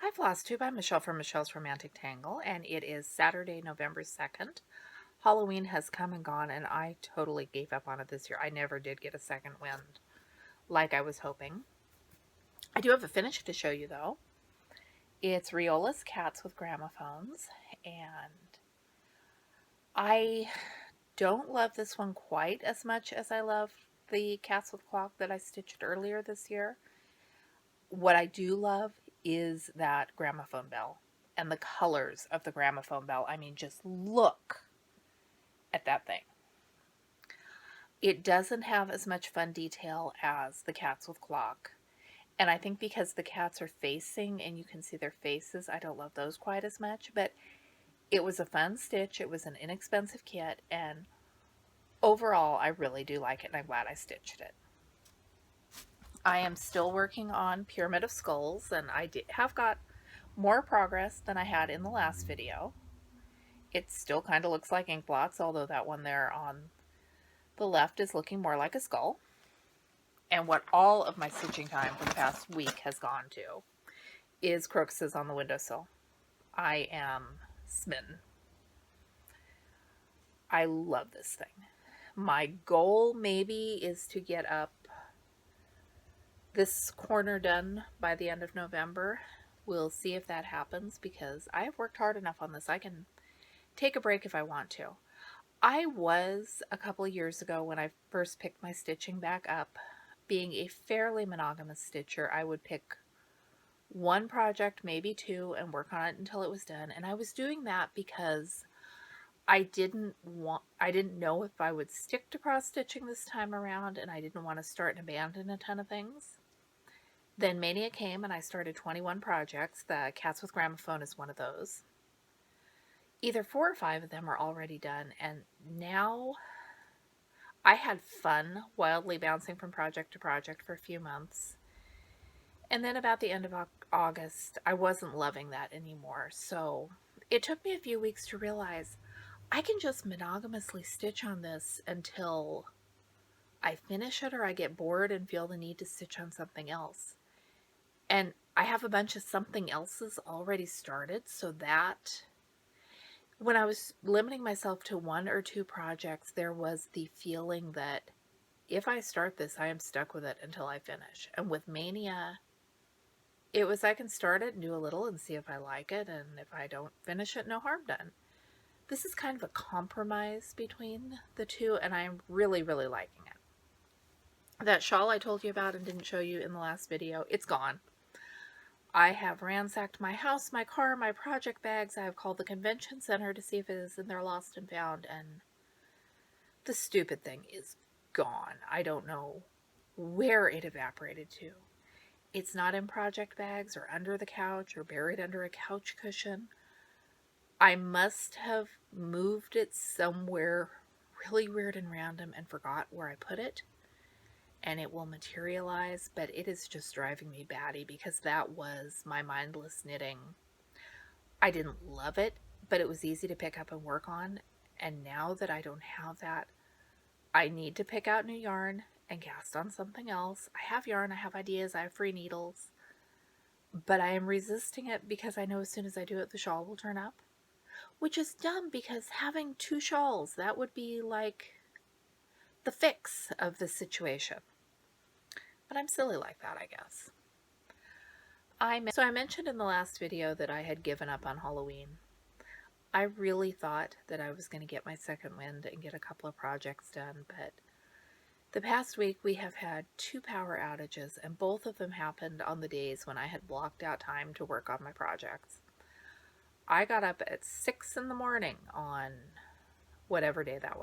Hi, Flosstube. I'm Michelle from Michelle's Romantic Tangle, and it is Saturday, November 2nd. Halloween has come and gone, and I totally gave up on it this year. I never did get a second wind like I was hoping. I do have a finish to show you, though. It's Riola's Cats with Gramophones, and I don't love this one quite as much as I love the Cats with Clock that I stitched earlier this year. What I do love is that gramophone bell and the colors of the gramophone bell. I mean, just look at that thing. It doesn't have as much fun detail as the Cats with Clock. And I think because the cats are facing and you can see their faces, I don't love those quite as much. But it was a fun stitch. It was an inexpensive kit. And overall, I really do like it. And I'm glad I stitched it. I am still working on Pyramid of Skulls. And I have got more progress than I had in the last video. It still kind of looks like ink blots, although that one there on the left is looking more like a skull. And what all of my stitching time for the past week has gone to is crocuses on the windowsill. I am smitten. I love this thing. My goal maybe is to get up this corner done by the end of November. We'll see if that happens because I have worked hard enough on this. I can take a break if I want to. I was, a couple of years ago when I first picked my stitching back up, being a fairly monogamous stitcher, I would pick one project, maybe two, and work on it until it was done. And I was doing that because I didn't know if I would stick to cross stitching this time around, and I didn't want to start and abandon a ton of things. Then Mania came and I started 21 projects. The Cats with Gramophone is one of those. Either 4 or 5 of them are already done, and now I had fun wildly bouncing from project to project for a few months. And then about the end of August, I wasn't loving that anymore. So it took me a few weeks to realize I can just monogamously stitch on this until I finish it or I get bored and feel the need to stitch on something else. And I have a bunch of something else's already started, so that when I was limiting myself to 1 or 2 projects, there was the feeling that if I start this, I am stuck with it until I finish. And with Mania, it was I can start it and do a little and see if I like it, and if I don't finish it, no harm done. This is kind of a compromise between the two, and I'm really, really liking it. That shawl I told you about and didn't show you in the last video, it's gone. I have ransacked my house, my car, my project bags. I have called the convention center to see if it is in there lost and found, and the stupid thing is gone. I don't know where it evaporated to. It's not in project bags or under the couch or buried under a couch cushion. I must have moved it somewhere really weird and random and forgot where I put it, and it will materialize, but it is just driving me batty because that was my mindless knitting. I didn't love it, but it was easy to pick up and work on, and now that I don't have that, I need to pick out new yarn and cast on something else. I have yarn, I have ideas, I have free needles, but I am resisting it because I know as soon as I do it, the shawl will turn up, which is dumb because having 2 shawls, that would be like the fix of the situation. But I'm silly like that, I guess. So I mentioned in the last video that I had given up on Halloween. I really thought that I was going to get my second wind and get a couple of projects done, but the past week we have had 2 power outages, and both of them happened on the days when I had blocked out time to work on my projects. I got up at 6 in the morning on whatever day that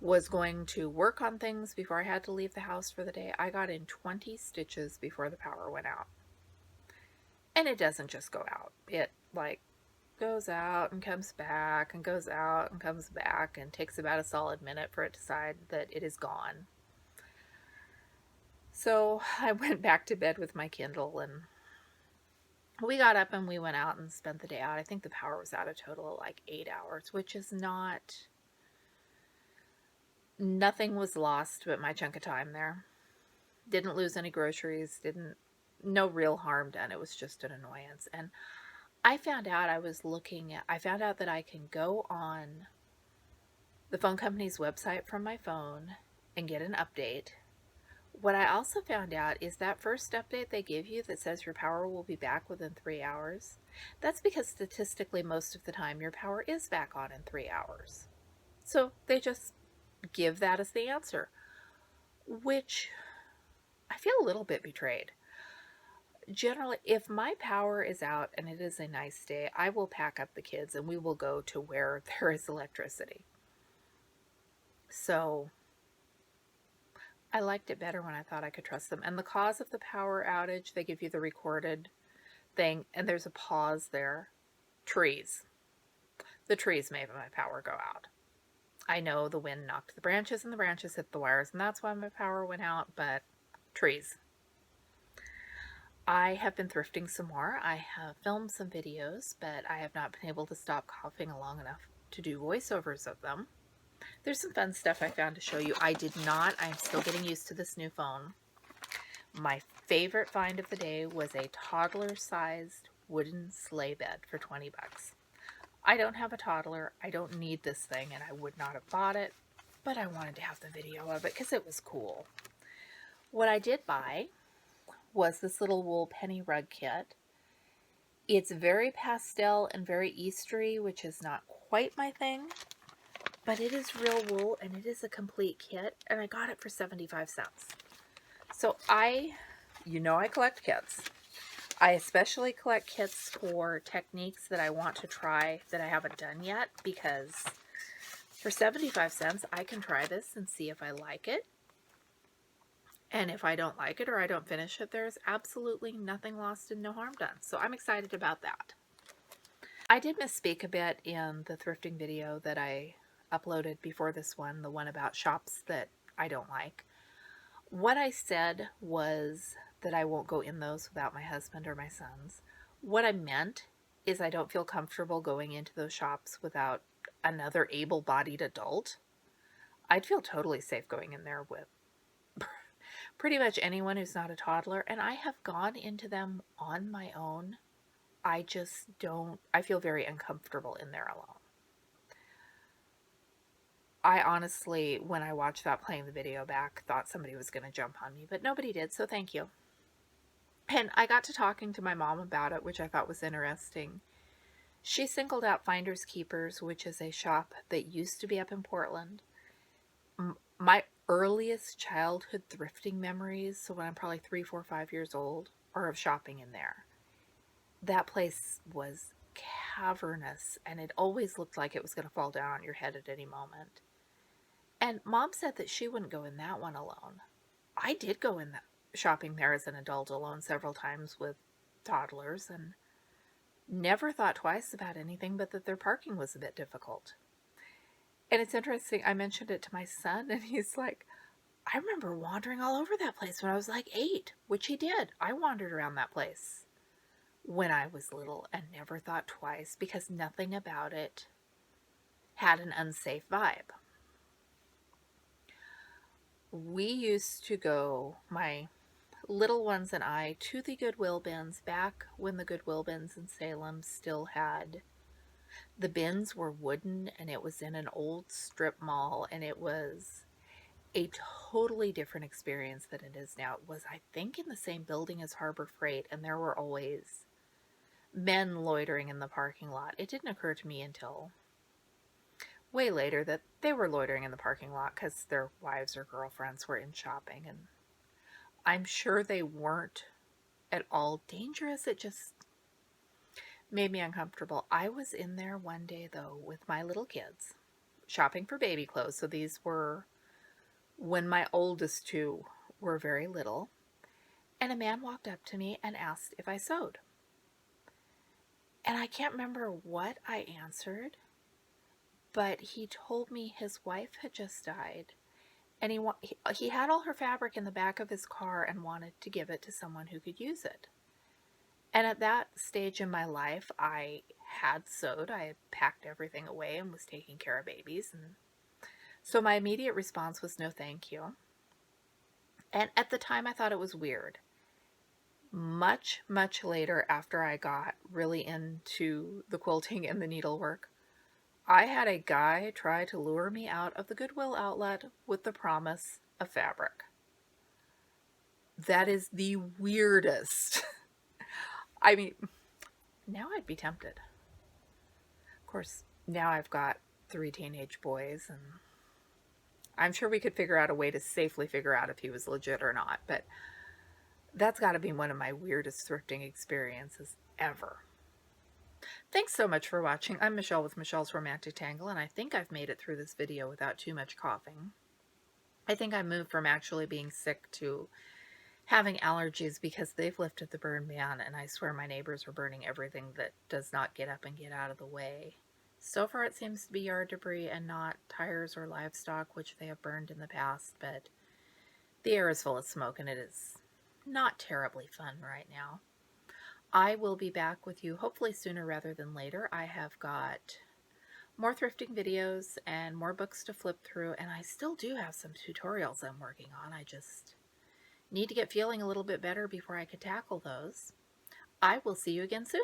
was going to work on things before I had to leave the house for the day. I got in 20 stitches before the power went out. And it doesn't just go out. It like goes out and comes back and goes out and comes back and takes about a solid minute for it to decide that it is gone. So I went back to bed with my Kindle, and we got up and we went out and spent the day out. I think the power was out a total of like 8 hours, which is not... Nothing was lost but my chunk of time there. Didn't lose any groceries, didn't no real harm done. It was just an annoyance. And I found out I found out that I can go on the phone company's website from my phone and get an update. What I also found out is that first update they give you that says your power will be back within 3 hours. That's because statistically, most of the time, your power is back on in 3 hours. So they just give that as the answer, which I feel a little bit betrayed. Generally, if my power is out and it is a nice day, I will pack up the kids and we will go to where there is electricity. So I liked it better when I thought I could trust them. And the cause of the power outage, they give you the recorded thing, and there's a pause there. Trees. The trees made my power go out. I know the wind knocked the branches and the branches hit the wires, and that's why my power went out, but trees. I have been thrifting some more. I have filmed some videos, but I have not been able to stop coughing long enough to do voiceovers of them. There's some fun stuff I found to show you. I'm still getting used to this new phone. My favorite find of the day was a toddler-sized wooden sleigh bed for 20 bucks. I don't have a toddler. I don't need this thing, and I would not have bought it, but I wanted to have the video of it because it was cool. What I did buy was this little wool penny rug kit. It's very pastel and very Eastery, which is not quite my thing, but it is real wool, and it is a complete kit, and I got it for 75 cents. So I collect kits. I especially collect kits for techniques that I want to try that I haven't done yet, because for 75 cents, I can try this and see if I like it. And if I don't like it or I don't finish it, there's absolutely nothing lost and no harm done. So I'm excited about that. I did misspeak a bit in the thrifting video that I uploaded before this one, the one about shops that I don't like. What I said was that I won't go in those without my husband or my sons. What I meant is I don't feel comfortable going into those shops without another able-bodied adult. I'd feel totally safe going in there with pretty much anyone who's not a toddler, and I have gone into them on my own. I feel very uncomfortable in there alone. I honestly, when I watched that playing the video back, thought somebody was going to jump on me, but nobody did, so thank you. And I got to talking to my mom about it, which I thought was interesting. She singled out Finders Keepers, which is a shop that used to be up in Portland. My earliest childhood thrifting memories, so when I'm probably 3, 4, 5 years old, are of shopping in there. That place was cavernous, and it always looked like it was going to fall down on your head at any moment. And Mom said that she wouldn't go in that one alone. I did go in shopping there as an adult alone several times with toddlers, and never thought twice about anything but that their parking was a bit difficult. And it's interesting, I mentioned it to my son, and he's like, I remember wandering all over that place when I was like 8, which he did. I wandered around that place when I was little and never thought twice because nothing about it had an unsafe vibe. We used to go, my little ones and I, to the Goodwill bins back when the Goodwill bins in Salem still had, the bins were wooden, and it was in an old strip mall, and it was a totally different experience than it is now. It was, I think, in the same building as Harbor Freight, and there were always men loitering in the parking lot. It didn't occur to me until way later that they were loitering in the parking lot because their wives or girlfriends were in shopping, and I'm sure they weren't at all dangerous. It just made me uncomfortable. I was in there one day, though, with my little kids, shopping for baby clothes. So these were when my oldest two were very little, and a man walked up to me and asked if I sewed. And I can't remember what I answered, but he told me his wife had just died, and he had all her fabric in the back of his car and wanted to give it to someone who could use it. And at that stage in my life, I had sewed. I had packed everything away and was taking care of babies. And so my immediate response was no thank you. And at the time, I thought it was weird. Much, much later, after I got really into the quilting and the needlework, I had a guy try to lure me out of the Goodwill outlet with the promise of fabric. That is the weirdest. I mean, now I'd be tempted. Of course, now I've got 3 teenage boys, and I'm sure we could figure out a way to safely figure out if he was legit or not, but that's got to be one of my weirdest thrifting experiences ever. Thanks so much for watching. I'm Michelle with Michelle's Romantic Tangle, and I think I've made it through this video without too much coughing. I think I moved from actually being sick to having allergies because they've lifted the burn ban, and I swear my neighbors are burning everything that does not get up and get out of the way. So far it seems to be yard debris and not tires or livestock, which they have burned in the past, but the air is full of smoke and it is not terribly fun right now. I will be back with you hopefully sooner rather than later. I have got more thrifting videos and more books to flip through, and I still do have some tutorials I'm working on. I just need to get feeling a little bit better before I could tackle those. I will see you again soon.